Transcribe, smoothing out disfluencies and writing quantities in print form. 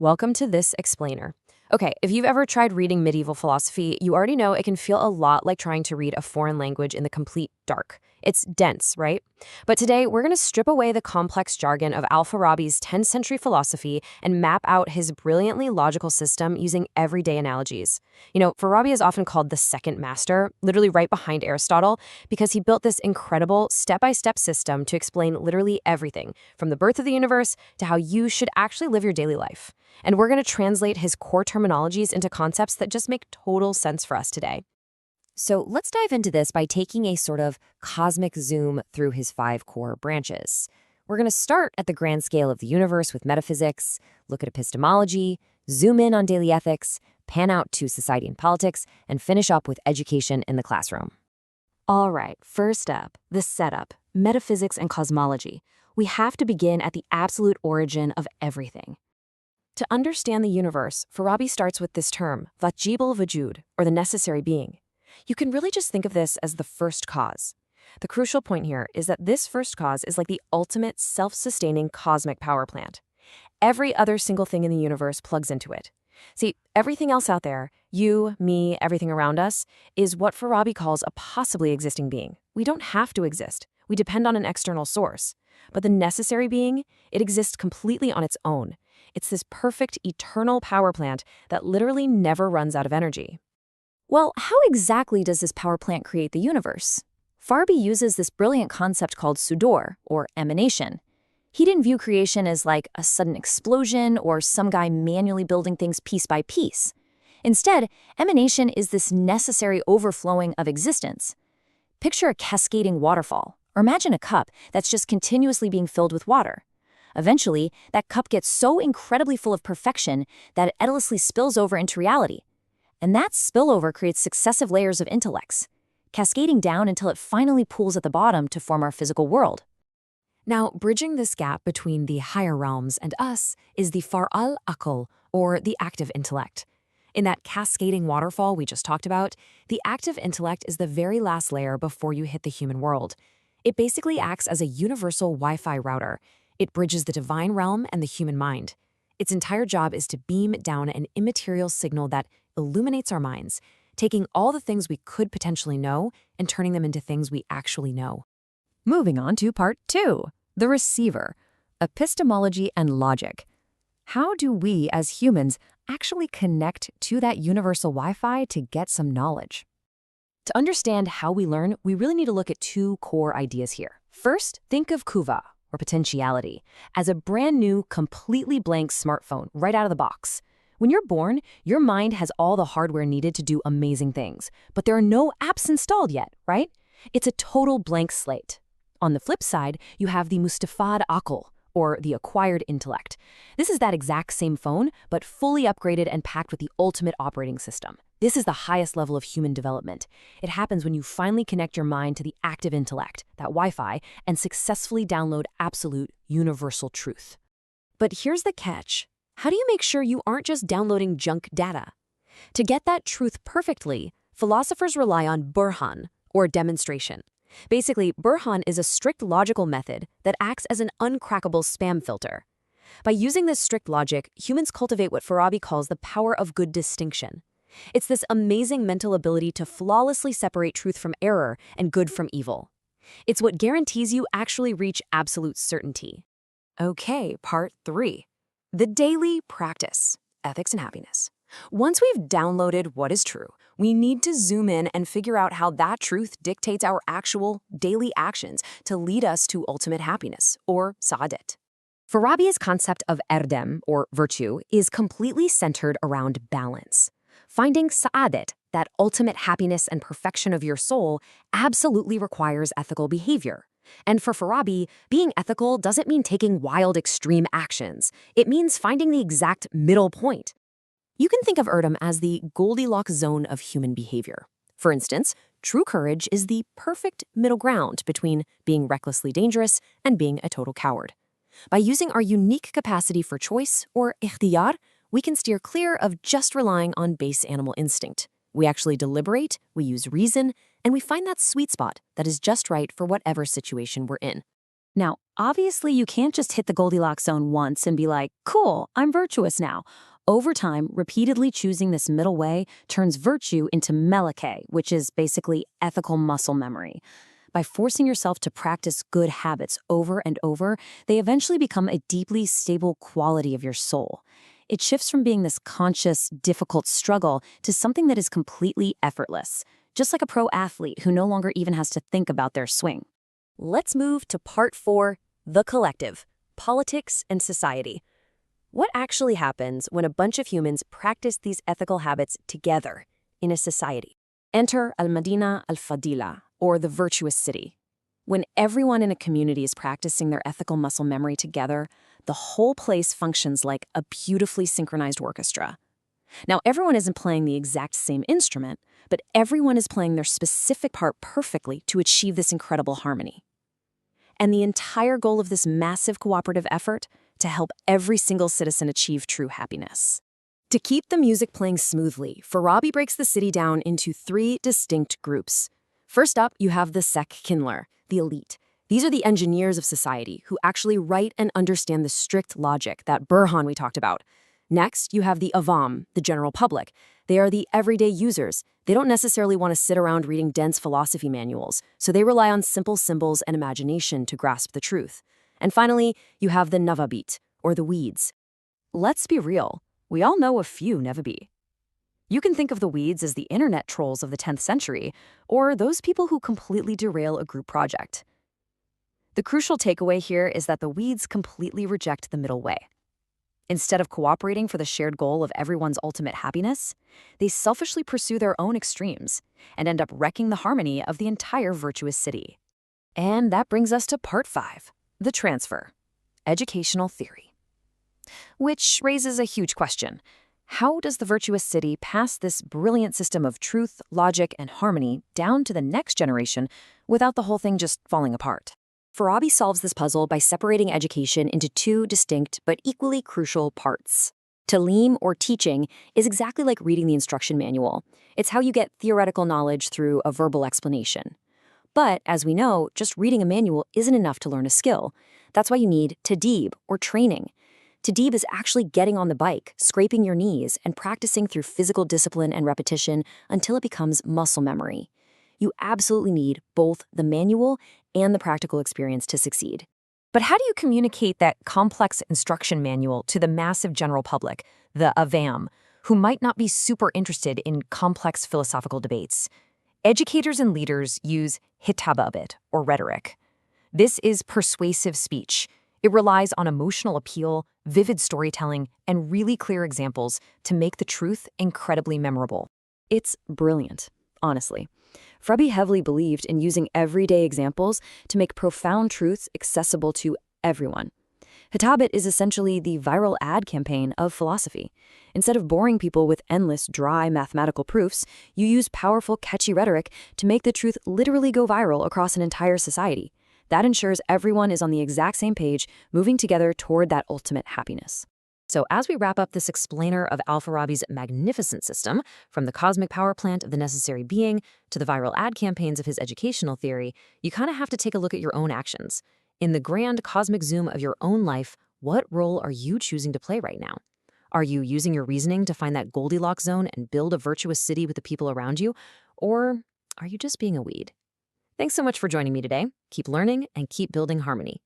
Welcome to this explainer. Okay, if you've ever tried reading medieval philosophy, you already know it can feel a lot like trying to read a foreign language in the complete dark. It's dense, right? But today, we're going to strip away the complex jargon of Al-Farabi's 10th century philosophy and map out his brilliantly logical system using everyday analogies. You know, Farabi is often called the second master, literally right behind Aristotle, because he built this incredible step-by-step system to explain literally everything, from the birth of the universe to how you should actually live your daily life. And we're going to translate his core terminologies into concepts that just make total sense for us today. So let's dive into this by taking a sort of cosmic zoom through his 5 core branches. We're going to start at the grand scale of the universe with metaphysics, look at epistemology, zoom in on daily ethics, pan out to society and politics, and finish up with education in the classroom. All right, first up, the setup, metaphysics and cosmology. We have to begin at the absolute origin of everything. To understand the universe, Farabi starts with this term, Vacibu'l-Vücud, or the necessary being. You can really just think of this as the first cause. The crucial point here is that this first cause is like the ultimate self-sustaining cosmic power plant. Every other single thing in the universe plugs into it. See, everything else out there, you, me, everything around us, is what Farabi calls a possibly existing being. We don't have to exist. We depend on an external source. But the necessary being, it exists completely on its own. It's this perfect, eternal power plant that literally never runs out of energy. Well, how exactly does this power plant create the universe? Farabi uses this brilliant concept called Sudûr, or emanation. He didn't view creation as like a sudden explosion or some guy manually building things piece by piece. Instead, emanation is this necessary overflowing of existence. Picture a cascading waterfall, or imagine a cup that's just continuously being filled with water. Eventually, that cup gets so incredibly full of perfection that it endlessly spills over into reality. And that spillover creates successive layers of intellects, cascading down until it finally pools at the bottom to form our physical world. Now, bridging this gap between the higher realms and us is the Faal Akıl, or the active intellect. In that cascading waterfall we just talked about, the active intellect is the very last layer before you hit the human world. It basically acts as a universal Wi-Fi router. It bridges the divine realm and the human mind. Its entire job is to beam down an immaterial signal that illuminates our minds, taking all the things we could potentially know and turning them into things we actually know. Moving on to part 2, the receiver, epistemology and logic. How do we as humans actually connect to that universal Wi-Fi to get some knowledge? To understand how we learn, we really need to look at 2 core ideas here. First, think of kuva, or potentiality, as a brand new, completely blank smartphone right out of the box. When you're born, your mind has all the hardware needed to do amazing things, but there are no apps installed yet, right? It's a total blank slate. On the flip side, you have the Faal Akıl, or the acquired intellect. This is that exact same phone, but fully upgraded and packed with the ultimate operating system. This is the highest level of human development. It happens when you finally connect your mind to the active intellect, that Wi-Fi, and successfully download absolute, universal truth. But here's the catch. How do you make sure you aren't just downloading junk data? To get that truth perfectly, philosophers rely on Burhan, or demonstration. Basically, Burhan is a strict logical method that acts as an uncrackable spam filter. By using this strict logic, humans cultivate what Farabi calls the power of good distinction. It's this amazing mental ability to flawlessly separate truth from error and good from evil. It's what guarantees you actually reach absolute certainty. Okay, part 3. The daily practice, ethics and happiness. Once we've downloaded what is true, we need to zoom in and figure out how that truth dictates our actual daily actions to lead us to ultimate happiness, or Saadet. Farabi's concept of erdem, or virtue, is completely centered around balance. Finding Saadet, that ultimate happiness and perfection of your soul, absolutely requires ethical behavior. And for Farabi, being ethical doesn't mean taking wild, extreme actions. It means finding the exact middle point. You can think of erdem as the Goldilocks zone of human behavior. For instance, true courage is the perfect middle ground between being recklessly dangerous and being a total coward. By using our unique capacity for choice, or ikhtiyar, we can steer clear of just relying on base animal instinct. We actually deliberate, we use reason, and we find that sweet spot that is just right for whatever situation we're in. Now, obviously, you can't just hit the Goldilocks zone once and be like, cool, I'm virtuous now. Over time, repeatedly choosing this middle way turns virtue into meleke, which is basically ethical muscle memory. By forcing yourself to practice good habits over and over, they eventually become a deeply stable quality of your soul. It shifts from being this conscious, difficult struggle to something that is completely effortless, just like a pro athlete who no longer even has to think about their swing. Let's move to part 4, the collective, politics and society. What actually happens when a bunch of humans practice these ethical habits together in a society? Enter al-Madina al-Fadila, or the Virtuous City. When everyone in a community is practicing their ethical muscle memory together, the whole place functions like a beautifully synchronized orchestra. Now, everyone isn't playing the exact same instrument, but everyone is playing their specific part perfectly to achieve this incredible harmony. And the entire goal of this massive cooperative effort to help every single citizen achieve true happiness. To keep the music playing smoothly, Farabi breaks the city down into 3 distinct groups. First up, you have the Kindler, the elite. These are the engineers of society who actually write and understand the strict logic, that Burhan we talked about. Next, you have the Avam, the general public. They are the everyday users. They don't necessarily want to sit around reading dense philosophy manuals, so they rely on simple symbols and imagination to grasp the truth. And finally, you have the Navabit, or the weeds. Let's be real. We all know a few Navabi. You can think of the weeds as the internet trolls of the 10th century, or those people who completely derail a group project. The crucial takeaway here is that the weeds completely reject the middle way. Instead of cooperating for the shared goal of everyone's ultimate happiness, they selfishly pursue their own extremes and end up wrecking the harmony of the entire virtuous city. And that brings us to part 5, the transfer, educational theory. Which raises a huge question. How does the virtuous city pass this brilliant system of truth, logic, and harmony down to the next generation without the whole thing just falling apart? Farabi solves this puzzle by separating education into 2 distinct but equally crucial parts. Talim, or teaching, is exactly like reading the instruction manual. It's how you get theoretical knowledge through a verbal explanation. But, as we know, just reading a manual isn't enough to learn a skill. That's why you need tadib, or training. Tadib is actually getting on the bike, scraping your knees, and practicing through physical discipline and repetition until it becomes muscle memory. You absolutely need both the manual and the practical experience to succeed. But how do you communicate that complex instruction manual to the massive general public, the avam, who might not be super interested in complex philosophical debates? Educators and leaders use hitababit, or rhetoric. This is persuasive speech. It relies on emotional appeal, vivid storytelling, and really clear examples to make the truth incredibly memorable. It's brilliant, honestly. Farabi heavily believed in using everyday examples to make profound truths accessible to everyone. Hitabit is essentially the viral ad campaign of philosophy. Instead of boring people with endless, dry mathematical proofs, you use powerful, catchy rhetoric to make the truth literally go viral across an entire society. That ensures everyone is on the exact same page, moving together toward that ultimate happiness. So as we wrap up this explainer of Al-Farabi's magnificent system, from the cosmic power plant of the necessary being to the viral ad campaigns of his educational theory, you kind of have to take a look at your own actions. In the grand cosmic zoom of your own life, what role are you choosing to play right now? Are you using your reasoning to find that Goldilocks zone and build a virtuous city with the people around you? Or are you just being a weed? Thanks so much for joining me today. Keep learning and keep building harmony.